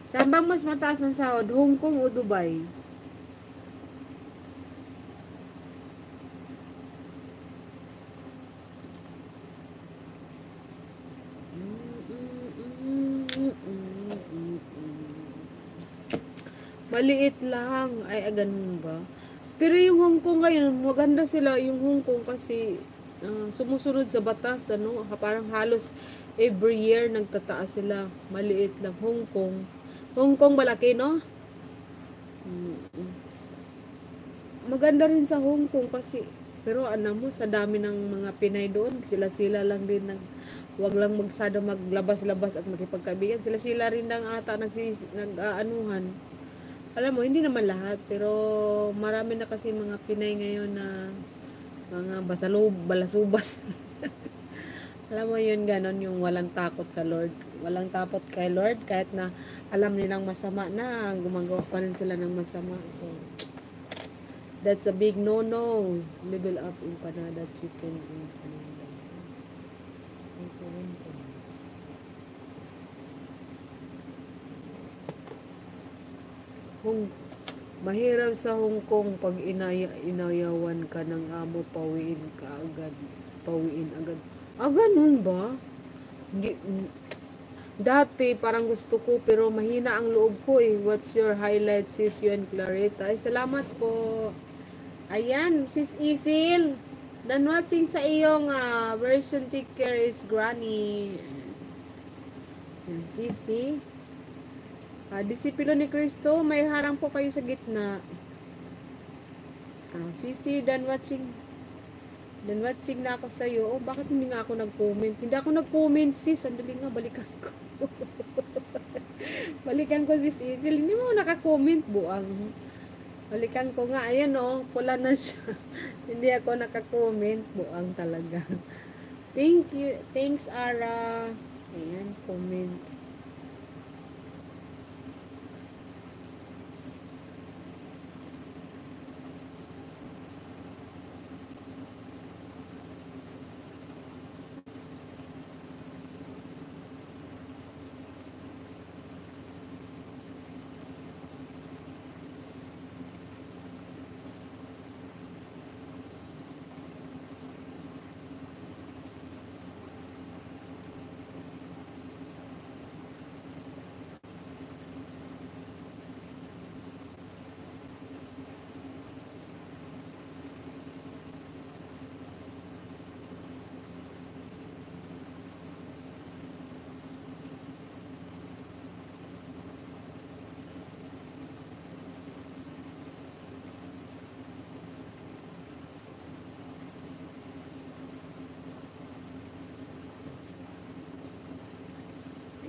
Saan bang mas mataas ang sahod? Hong Kong o Dubai? Maliit lang. Ay, ganun ba? Pero yung Hong Kong ngayon, maganda sila yung Hong Kong kasi sumusunod sa batas, ano, parang halos every year nagtataas sila. Maliit lang. Hong Kong. Hong Kong malaki, no? Maganda rin sa Hong Kong kasi, pero ano mo, sa dami ng mga Pinay doon, sila-sila lang din wag lang magsado maglabas-labas at makipagkaibigan. Sila-sila rin lang ata nag-aanuhan. Alam mo, hindi naman lahat, pero marami na kasi mga Pinay ngayon na mga balasubas. Alam mo yun, ganon, yung walang takot sa Lord. Walang takot kay Lord, kahit na alam nilang masama na, gumagawa pa rin sila ng masama. So, that's a big no-no. Level up empanada chicken empanada. Hong Mahirap sa Hong Kong pag inayawan ka ng amo, pawiin ka agad. Pawiin agad. Ah, ganun ba? Hindi, dati parang gusto ko pero mahina ang loob ko eh. What's your highlight, sis, you and Clarita? Ay, salamat po. Ayan, sis Isil. Dan watching sa iyong version take care is Granny. Yan, sisi. Disipulo ni Kristo, may harang po kayo sa gitna. Sisi, dan watching. Dan watching na ako sa iyo. Oh, bakit hindi nga ako nag-comment? Hindi ako nag-comment, sis. Sandali nga, balikan ko. Balikan ko, sis Isil. Hindi mo naka-comment, buang. Balikan ko nga. Ayan, oh. Pula na siya. Hindi ako naka-comment. Buang talaga. Thank you. Thanks, Ara. Ayan, comment.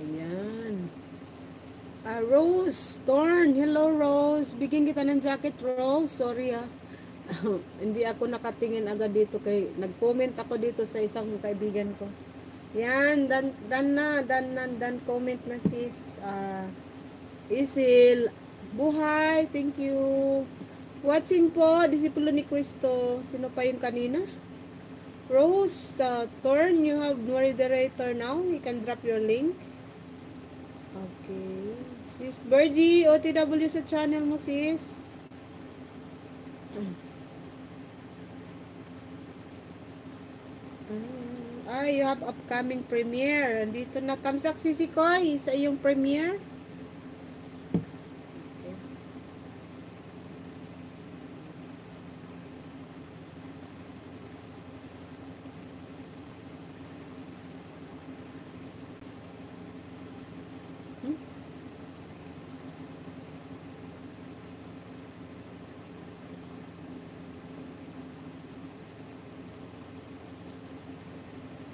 Ayan. Rose Thorn. Hello, Rose. Bigyan kita ng jacket, Rose. Sorry, hindi ako nakatingin agad dito nag-comment ako dito sa isang kaibigan ko. Yan, dan comment na sis. Isil. Buhay. Thank you. Watching po, disipulo ni Kristo. Sino pa yung kanina? Rose Thorn, you have moderator now. You can drop your link. Okay. Sis Bergie, OTW sa channel mo, sis. You have upcoming premiere. Dito na kamsak si Koy sa iyong premiere. Okay.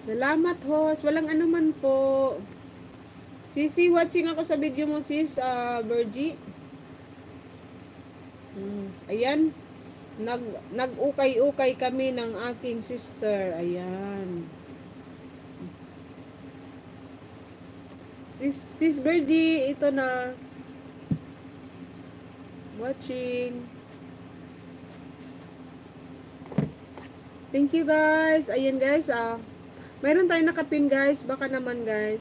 Salamat, host. Walang anuman po. Sisi, watching ako sa video mo, sis, Bergie. Ayan. Nag-ukay-ukay kami ng aking sister. Ayan. Sis Bergie, ito na. Watching. Thank you, guys. Ayan, guys. Mayroon tayong nakapin, guys. Baka naman, guys.